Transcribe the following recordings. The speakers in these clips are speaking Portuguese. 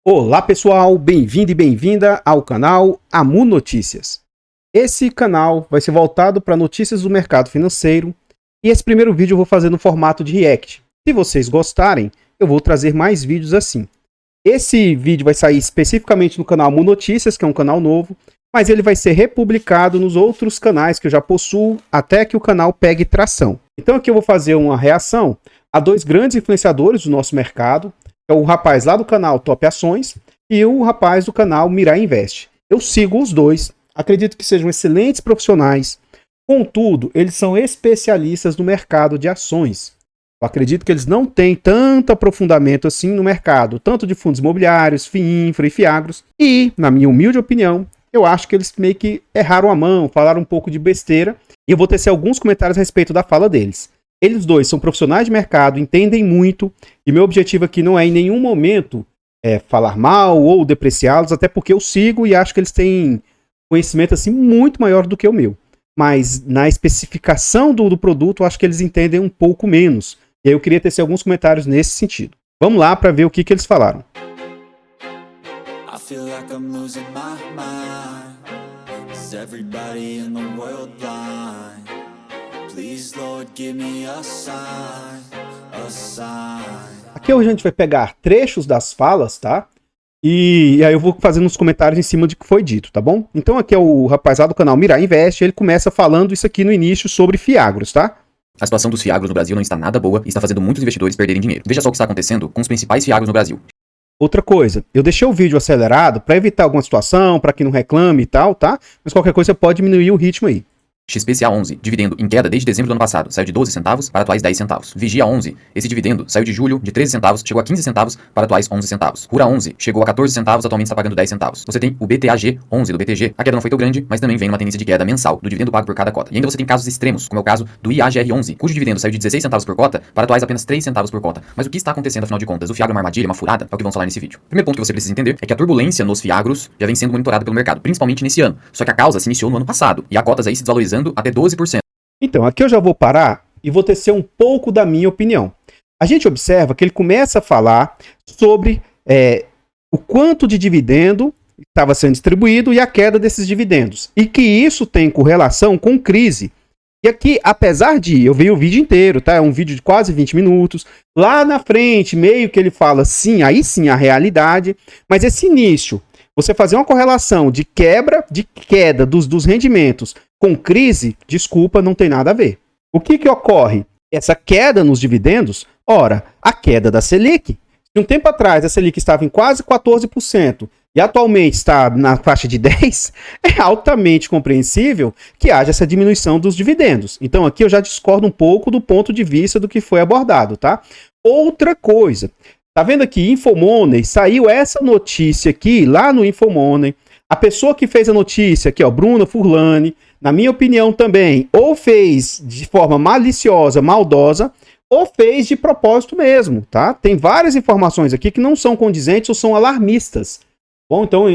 Olá pessoal, bem-vindo e bem-vinda ao canal Amu Notícias. Esse canal vai ser voltado para notícias do mercado financeiro e esse primeiro vídeo eu vou fazer no formato de react. Se vocês gostarem, eu vou trazer mais vídeos assim. Esse vídeo vai sair especificamente no canal Amu Notícias, que é um canal novo, mas ele vai ser republicado nos outros canais que eu já possuo até que o canal pegue tração. Então aqui eu vou fazer uma reação a dois grandes influenciadores do nosso mercado. É o rapaz lá do canal Top Ações e o rapaz do canal Mirai Invest. Eu sigo os dois, acredito que sejam excelentes profissionais, contudo, eles são especialistas no mercado de ações. Eu acredito que eles não têm tanto aprofundamento assim no mercado, tanto de fundos imobiliários, FIINFRA e FIAGROS, e, na minha humilde opinião, eu acho que eles meio que erraram a mão, falaram um pouco de besteira, e eu vou tecer alguns comentários a respeito da fala deles. Eles dois são profissionais de mercado, entendem muito, e meu objetivo aqui não é em nenhum momento falar mal ou depreciá-los, até porque eu sigo e acho que eles têm conhecimento assim muito maior do que o meu. Mas na especificação do produto, eu acho que eles entendem um pouco menos. E aí eu queria tecer alguns comentários nesse sentido. Vamos lá para ver o que eles falaram. I feel like I'm losing my mind. Is everybody in the world blind? Please, Lord, give me a sign, a sign. Aqui hoje a gente vai pegar trechos das falas, tá? E aí eu vou fazendo uns comentários em cima de que foi dito, tá bom? Então aqui é o rapaz lá do canal Mirai Invest, ele começa falando isso aqui no início sobre FIAGROS, tá? A situação dos FIAGROS no Brasil não está nada boa e está fazendo muitos investidores perderem dinheiro. Veja só o que está acontecendo com os principais FIAGROS no Brasil. Outra coisa, eu deixei o vídeo acelerado para evitar alguma situação, para que não reclame e tal, tá? Mas qualquer coisa você pode diminuir o ritmo aí. XPCA11, dividendo em queda desde dezembro do ano passado, saiu de 12 centavos para atuais 10 centavos. Vigia 11, esse dividendo saiu de julho de 13 centavos, chegou a 15 centavos para atuais 11 centavos. Rura 11, chegou a 14 centavos, atualmente está pagando 10 centavos. Você tem o BTAG 11 do BTG, a queda não foi tão grande, mas também vem numa tendência de queda mensal do dividendo pago por cada cota. E ainda você tem casos extremos, como é o caso do IAGR 11, cujo dividendo saiu de 16 centavos por cota para atuais apenas 3 centavos por cota. Mas o que está acontecendo afinal de contas? O FIAGRO é uma armadilha, uma furada? É o que vamos falar nesse vídeo. O primeiro ponto que você precisa entender é que a turbulência nos FIAGROS já vem sendo monitorada pelo mercado, principalmente nesse ano. Só que a causa se iniciou no ano passado, e há cotas aí se desvalorizando até 12%. Então, aqui eu já vou parar e vou tecer um pouco da minha opinião. A gente observa que ele começa a falar sobre o quanto de dividendo estava sendo distribuído e a queda desses dividendos. E que isso tem correlação com crise. E aqui, apesar de eu ver o vídeo inteiro, tá? É um vídeo de quase 20 minutos. Lá na frente, meio que ele fala sim, aí sim a realidade. Mas esse início, você fazer uma correlação de queda dos rendimentos com crise, desculpa, não tem nada a ver. O que ocorre? Essa queda nos dividendos, ora, a queda da Selic. Se um tempo atrás a Selic estava em quase 14% e atualmente está na faixa de 10%, é altamente compreensível que haja essa diminuição dos dividendos. Então aqui eu já discordo um pouco do ponto de vista do que foi abordado, tá? Outra coisa, tá vendo aqui, Infomoney, saiu essa notícia aqui, lá no Infomoney. A pessoa que fez a notícia aqui, ó, Bruna Furlani, na minha opinião também, ou fez de forma maliciosa, maldosa, ou fez de propósito mesmo, tá? Tem várias informações aqui que não são condizentes ou são alarmistas. Bom, então,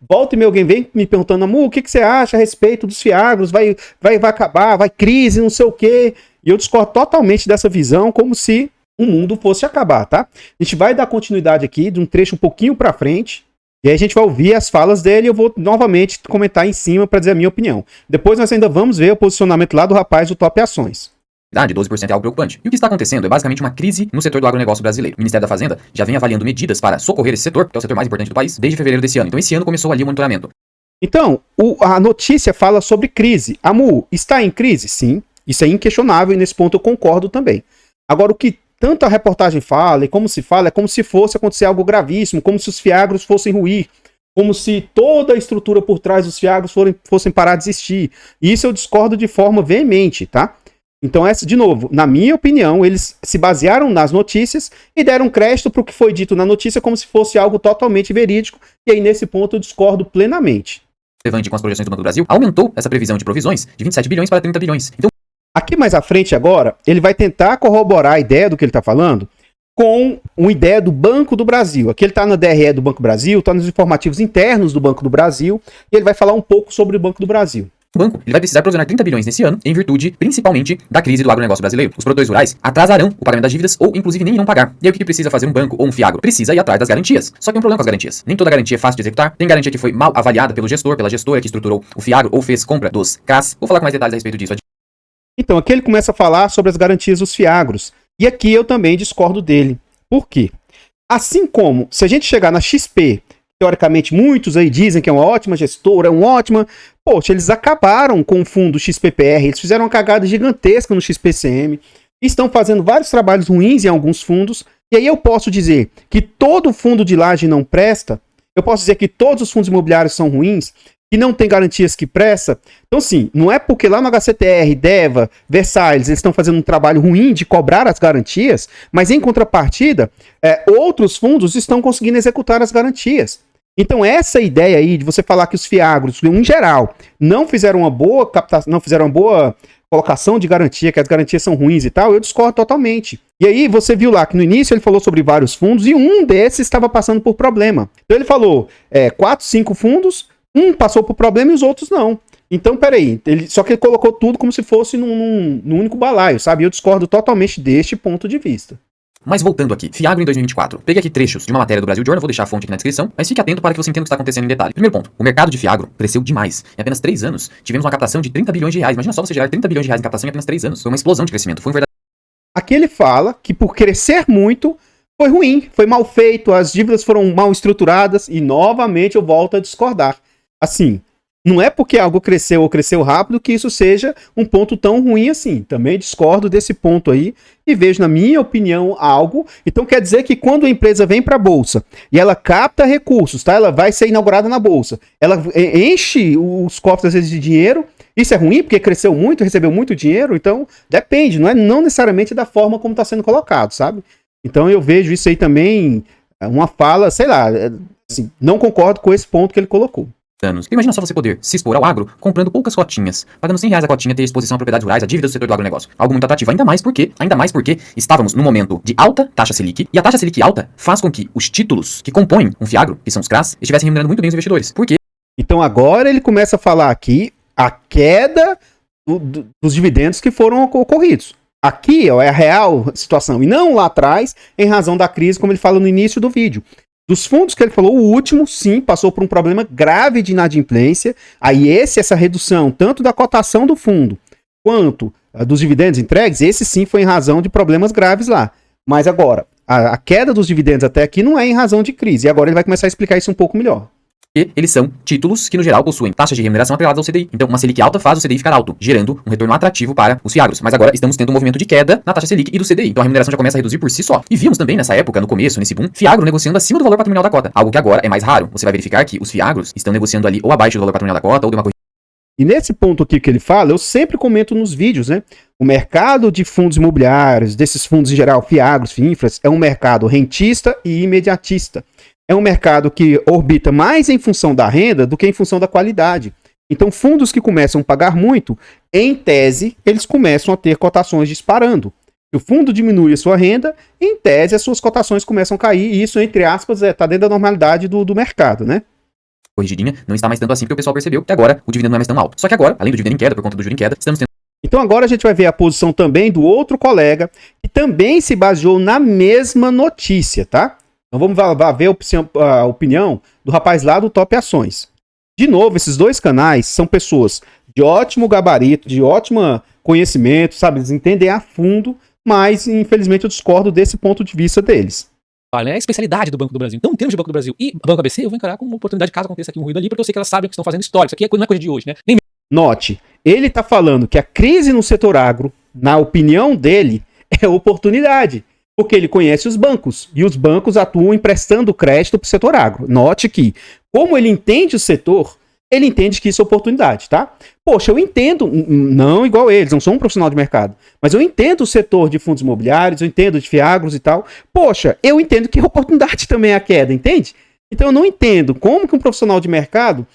volta e meia alguém vem me perguntando, Amu, o que você acha a respeito dos FIAGROS? Vai acabar, vai crise, não sei o quê. E eu discordo totalmente dessa visão, como se o mundo fosse acabar, tá? A gente vai dar continuidade aqui de um trecho um pouquinho pra frente. E aí a gente vai ouvir as falas dele e eu vou novamente comentar em cima para dizer a minha opinião. Depois nós ainda vamos ver o posicionamento lá do rapaz do Top Ações. De 12% é algo preocupante. E o que está acontecendo é basicamente uma crise no setor do agronegócio brasileiro. O Ministério da Fazenda já vem avaliando medidas para socorrer esse setor, que é o setor mais importante do país, desde fevereiro desse ano. Então esse ano começou ali o monitoramento. Então, a notícia fala sobre crise. Amu, está em crise? Sim, isso é inquestionável e nesse ponto eu concordo também. Agora, o que tanto a reportagem fala e como se fala, é como se fosse acontecer algo gravíssimo, como se os FIAGROS fossem ruir, como se toda a estrutura por trás dos FIAGROS fossem parar de existir. E isso eu discordo de forma veemente, tá? Então, de novo, na minha opinião, eles se basearam nas notícias e deram crédito para o que foi dito na notícia como se fosse algo totalmente verídico, e aí nesse ponto eu discordo plenamente. Relevante com as projeções do Banco do Brasil, aumentou essa previsão de provisões de 27 bilhões para 30 bilhões. Então, aqui mais à frente agora, ele vai tentar corroborar a ideia do que ele está falando com uma ideia do Banco do Brasil. Aqui ele está na DRE do Banco do Brasil, está nos informativos internos do Banco do Brasil, e ele vai falar um pouco sobre o Banco do Brasil. O banco ele vai precisar provisionar 30 bilhões nesse ano, em virtude, principalmente, da crise do agronegócio brasileiro. Os produtores rurais atrasarão o pagamento das dívidas ou, inclusive, nem irão pagar. E aí o que precisa fazer um banco ou um fiagro? Precisa ir atrás das garantias. Só que tem um problema com as garantias. Nem toda garantia é fácil de executar. Tem garantia que foi mal avaliada pelo gestor, pela gestora que estruturou o fiagro ou fez compra dos CRAs. Vou falar com mais detalhes a respeito disso. Então, aqui ele começa a falar sobre as garantias dos fiagros. E aqui eu também discordo dele. Por quê? Assim como, se a gente chegar na XP, teoricamente muitos aí dizem que é uma ótima gestora, é uma ótima... Poxa, eles acabaram com o fundo XPPR, eles fizeram uma cagada gigantesca no XPCM, estão fazendo vários trabalhos ruins em alguns fundos, e aí eu posso dizer que todo fundo de laje não presta, eu posso dizer que todos os fundos imobiliários são ruins, que não tem garantias que presta. Então, sim, não é porque lá no HCTR, DEVA, Versalhes, eles estão fazendo um trabalho ruim de cobrar as garantias, mas em contrapartida, outros fundos estão conseguindo executar as garantias. Então, essa ideia aí de você falar que os fiagros, em geral, não fizeram uma boa captação, não fizeram uma boa colocação de garantia, que as garantias são ruins e tal, eu discordo totalmente. E aí, você viu lá que no início ele falou sobre vários fundos e um desses estava passando por problema. Então, ele falou 4, 5 fundos, um passou por problema e os outros não. Então, peraí, só que ele colocou tudo como se fosse num único balaio, sabe? Eu discordo totalmente deste ponto de vista. Mas voltando aqui, fiagro em 2024. Peguei aqui trechos de uma matéria do Brasil Journal, vou deixar a fonte aqui na descrição, mas fique atento para que você entenda o que está acontecendo em detalhe. Primeiro ponto, o mercado de fiagro cresceu demais. Em apenas 3 anos, tivemos uma captação de 30 bilhões de reais. Imagina só você gerar 30 bilhões de reais em captação em apenas 3 anos. Foi uma explosão de crescimento, foi um verdadeiro... Aqui ele fala que por crescer muito, foi ruim, foi mal feito, as dívidas foram mal estruturadas e novamente eu volto a discordar. Assim, não é porque algo cresceu ou cresceu rápido que isso seja um ponto tão ruim assim. Também discordo desse ponto aí e vejo, na minha opinião, algo. Então quer dizer que quando a empresa vem para a bolsa e ela capta recursos, tá? Ela vai ser inaugurada na bolsa, ela enche os cofres às vezes de dinheiro. Isso é ruim porque cresceu muito, recebeu muito dinheiro. Então depende, não necessariamente da forma como está sendo colocado, sabe? Então eu vejo isso aí também uma fala, sei lá, assim, não concordo com esse ponto que ele colocou. anos. Imagina só você poder se expor ao agro comprando poucas cotinhas, pagando R$100 a cotinha, ter exposição a propriedades rurais, a dívida do setor do agronegócio. Algo muito atrativo, ainda mais porque estávamos no momento de alta taxa Selic, e a taxa Selic alta faz com que os títulos que compõem um fiagro, que são os CRAs, estivessem remunerando muito bem os investidores. Por quê? Então agora ele começa a falar aqui a queda dos dividendos que foram ocorridos. Aqui é a real situação, e não lá atrás, em razão da crise, como ele fala no início do vídeo. Dos fundos que ele falou, o último, sim, passou por um problema grave de inadimplência. Aí essa redução, tanto da cotação do fundo, quanto dos dividendos entregues, esse sim foi em razão de problemas graves lá. Mas agora, a queda dos dividendos até aqui não é em razão de crise. E agora ele vai começar a explicar isso um pouco melhor. E eles são títulos que, no geral, possuem taxas de remuneração atreladas ao CDI. Então, uma Selic alta faz o CDI ficar alto, gerando um retorno atrativo para os fiagros. Mas agora estamos tendo um movimento de queda na taxa Selic e do CDI. Então, a remuneração já começa a reduzir por si só. E vimos também nessa época, no começo, nesse boom, fiagro negociando acima do valor patrimonial da cota. Algo que agora é mais raro. Você vai verificar que os fiagros estão negociando ali ou abaixo do valor patrimonial da cota ou de uma correção. E nesse ponto aqui que ele fala, eu sempre comento nos vídeos, né? O mercado de fundos imobiliários, desses fundos em geral, fiagros, FINFRAs, é um mercado rentista e imediatista. É um mercado que orbita mais em função da renda do que em função da qualidade. Então, fundos que começam a pagar muito, em tese, eles começam a ter cotações disparando. Se o fundo diminui a sua renda, em tese, as suas cotações começam a cair, e isso, entre aspas, está dentro da normalidade do mercado, né? Corrigidinha, não está mais tanto assim porque o pessoal percebeu que agora o dividendo não é mais tão alto. Só que agora, além do dividendo em queda, por conta do juro em queda, estamos tendo... Então agora a gente vai ver a posição também do outro colega, que também se baseou na mesma notícia, tá? Então vamos ver a opinião do rapaz lá do Top Ações. De novo, esses dois canais são pessoas de ótimo gabarito, de ótimo conhecimento, sabe? Eles entendem a fundo, mas infelizmente eu discordo desse ponto de vista deles. É a especialidade do Banco do Brasil. Então, em termos de Banco do Brasil e Banco ABC, eu vou encarar como uma oportunidade caso aconteça aqui um ruído ali, porque eu sei que elas sabem o que estão fazendo histórico. Isso aqui não é coisa de hoje, né? Note, ele está falando que a crise no setor agro, na opinião dele, é oportunidade. Porque ele conhece os bancos, e os bancos atuam emprestando crédito para o setor agro. Note que, como ele entende o setor, ele entende que isso é oportunidade, tá? Poxa, eu entendo, não igual eles, não sou um profissional de mercado, mas eu entendo o setor de fundos imobiliários, eu entendo de fiagros e tal. Poxa, eu entendo que a oportunidade também é a queda, entende? Então eu não entendo como que um profissional de mercado,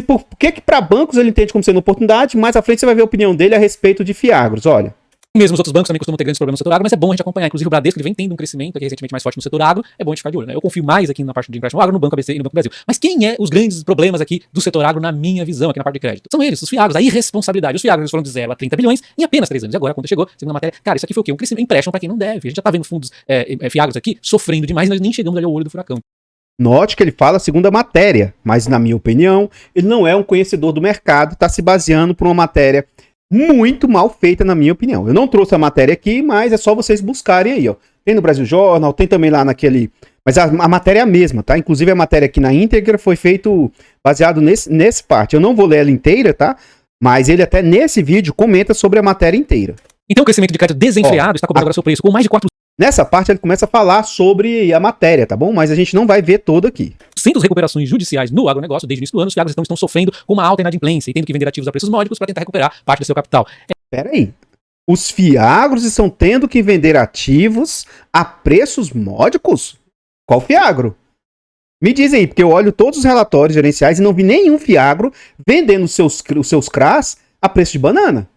por que para bancos ele entende como sendo oportunidade, mais à frente você vai ver a opinião dele a respeito de fiagros, olha. Mesmo os outros bancos também costumam ter grandes problemas no setor agro, mas é bom a gente acompanhar. Inclusive o Bradesco ele vem tendo um crescimento aqui recentemente mais forte no setor agro, é bom a gente ficar de olho, né? Eu confio mais aqui na parte de empréstimo agro no Banco ABC e no Banco do Brasil. Mas quem é os grandes problemas aqui do setor agro na minha visão, aqui na parte de crédito? São eles, os FIAGROS, a irresponsabilidade. Os FIAGROS foram de 0 a 30 bilhões em apenas 3 anos. E agora, quando chegou, segundo a matéria, cara, isso aqui foi o quê? Um crescimento, empréstimo para quem não deve. A gente já tá vendo fundos FIAGROS aqui sofrendo demais, nós nem chegamos ali ao olho do furacão. Note que ele fala segundo a matéria, mas na minha opinião, ele não é um conhecedor do mercado, está se baseando por uma matéria muito mal feita, na minha opinião. Eu não trouxe a matéria aqui, mas é só vocês buscarem aí, ó. Tem no Brasil Jornal, tem também lá naquele... Mas a matéria é a mesma, tá? Inclusive a matéria aqui na íntegra foi feito baseado nesse parte. Eu não vou ler ela inteira, tá? Mas ele até nesse vídeo comenta sobre a matéria inteira. Então o crescimento de crédito desenfreado está cobrando agora seu preço com mais de 4% Nessa parte ele começa a falar sobre a matéria, tá bom? Mas a gente não vai ver toda aqui. das recuperações judiciais no agronegócio desde o início do ano. Os FIAGROS estão sofrendo com uma alta inadimplência e tendo que vender ativos a preços módicos para tentar recuperar parte do seu capital. Pera aí. Os FIAGROS estão tendo que vender ativos a preços módicos? Qual FIAGRO? Me diz aí, porque eu olho todos os relatórios gerenciais e não vi nenhum FIAGRO vendendo os seus CRAs a preço de banana.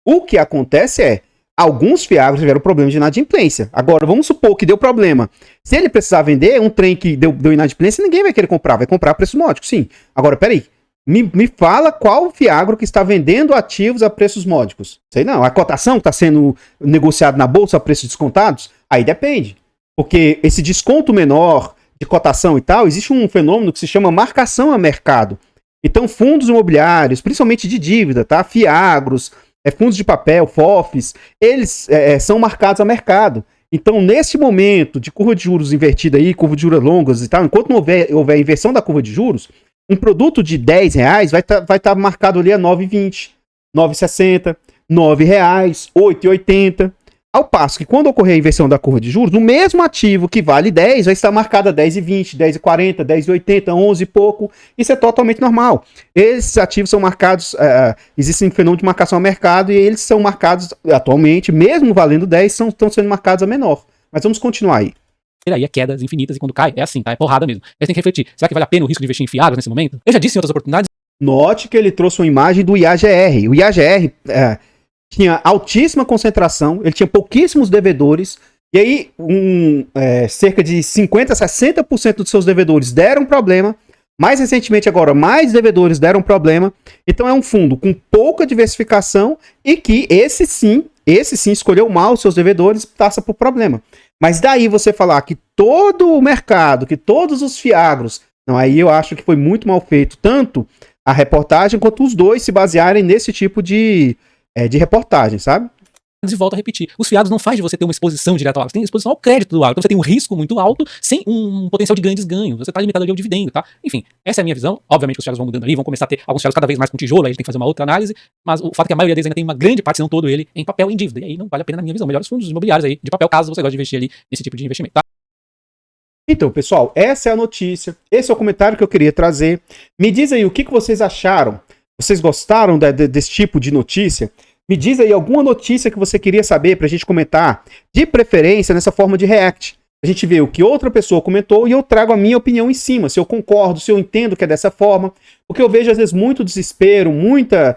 O que acontece é, alguns FIAGROS tiveram problema de inadimplência. Agora, vamos supor que deu problema. Se ele precisar vender um trem que deu inadimplência, ninguém vai querer comprar. Vai comprar a preço módico, sim. Agora, peraí. Me fala qual FIAGRO que está vendendo ativos a preços módicos. Sei não. A cotação que está sendo negociada na bolsa a preços descontados? Aí depende. Porque esse desconto menor de cotação e tal, existe um fenômeno que se chama marcação a mercado. Então, fundos imobiliários, principalmente de dívida, tá? FIAGROS, fundos de papel, FOFs, eles são marcados a mercado. Então, nesse momento de curva de juros invertida aí, curva de juros longas e tal, enquanto não houver inversão da curva de juros, um produto de R$10 vai tá marcado ali a 9,20, 9,60, R$9, 8,80. Ao passo que quando ocorrer a inversão da curva de juros, o mesmo ativo que vale 10 vai estar marcado a 10,20, 10,40, 10,80, 11 e pouco. Isso é totalmente normal. Esses ativos são marcados, existe um fenômeno de marcação a mercado e eles são marcados atualmente, mesmo valendo 10, estão sendo marcados a menor. Mas vamos continuar aí. Aí é quedas infinitas e quando cai, é assim, tá? É porrada mesmo. Aí você tem que refletir, será que vale a pena o risco de investir em FIAGROS nesse momento? Eu já disse em outras oportunidades. Note que ele trouxe uma imagem do IAGR. O IAGR tinha altíssima concentração, ele tinha pouquíssimos devedores, e aí cerca de 50% a 60% dos seus devedores deram problema. Mais recentemente agora, mais devedores deram problema. Então é um fundo com pouca diversificação e que esse sim escolheu mal os seus devedores e passa por problema. Mas daí você falar que todo o mercado, que todos os FIAGROS, não, aí eu acho que foi muito mal feito, tanto a reportagem quanto os dois se basearem nesse tipo de reportagem, sabe? E volto a repetir, os FIAGROS não faz de você ter uma exposição direta ao agro, você tem exposição ao crédito do agro, então você tem um risco muito alto sem um potencial de grandes ganhos, você está limitado ali ao dividendo, tá? Enfim, essa é a minha visão, obviamente os FIAGROS vão mudando ali, vão começar a ter alguns FIAGROS cada vez mais com tijolo, aí a gente tem que fazer uma outra análise, mas o fato é que a maioria deles ainda tem uma grande parte, se não todo ele, em papel e em dívida, e aí não vale a pena na minha visão, melhores fundos imobiliários aí, de papel, caso você goste de investir ali nesse tipo de investimento, tá? Então, pessoal, essa é a notícia, esse é o comentário que eu queria trazer. Me diz aí o que vocês acharam, vocês gostaram desse tipo de notícia? Me diz aí alguma notícia que você queria saber pra gente comentar, de preferência nessa forma de react. A gente vê o que outra pessoa comentou e eu trago a minha opinião em cima, se eu concordo, se eu entendo que é dessa forma. Porque eu vejo às vezes muito desespero, muita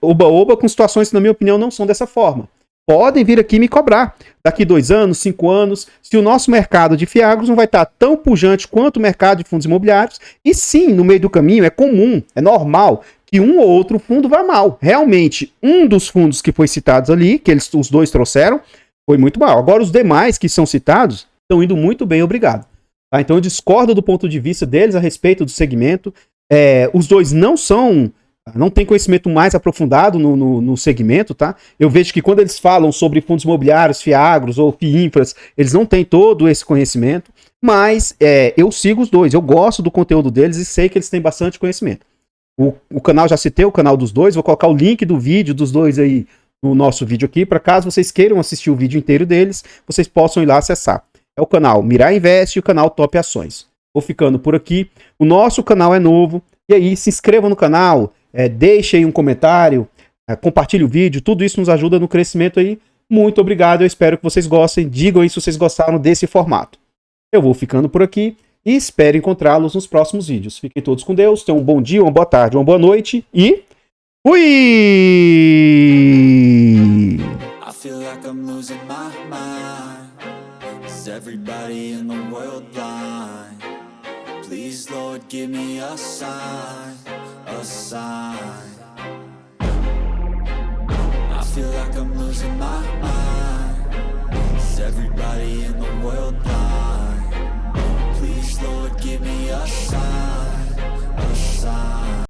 oba-oba com situações que na minha opinião não são dessa forma. Podem vir aqui me cobrar. Daqui 2 anos, 5 anos, se o nosso mercado de FIAGROS não vai estar tão pujante quanto o mercado de fundos imobiliários. E sim, no meio do caminho é comum, é normal que um ou outro fundo vá mal. Realmente, um dos fundos que foi citados ali, que os dois trouxeram, foi muito mal. Agora, os demais que são citados estão indo muito bem, obrigado. Tá? Então, eu discordo do ponto de vista deles a respeito do segmento. Os dois não têm conhecimento mais aprofundado no segmento, tá? Eu vejo que quando eles falam sobre fundos imobiliários, FIAGROS ou FIINFRAs, eles não têm todo esse conhecimento, mas eu sigo os dois, eu gosto do conteúdo deles e sei que eles têm bastante conhecimento. O canal, já citei o canal dos dois, vou colocar o link do vídeo dos dois aí no nosso vídeo aqui, para caso vocês queiram assistir o vídeo inteiro deles, vocês possam ir lá acessar. É o canal Mirar Invest e o canal Top Ações. Vou ficando por aqui, o nosso canal é novo, e aí se inscreva no canal, deixe aí um comentário, compartilhe o vídeo, tudo isso nos ajuda no crescimento aí. Muito obrigado, eu espero que vocês gostem, digam aí se vocês gostaram desse formato. Eu vou ficando por aqui e espero encontrá-los nos próximos vídeos. Fiquem todos com Deus, tenham um bom dia, uma boa tarde, uma boa noite e fui! feel like I'm losing my mind. Is everybody in the world blind? Please, Lord, give me a sign, a sign. I feel like I'm losing my mind. Is everybody in the world blind?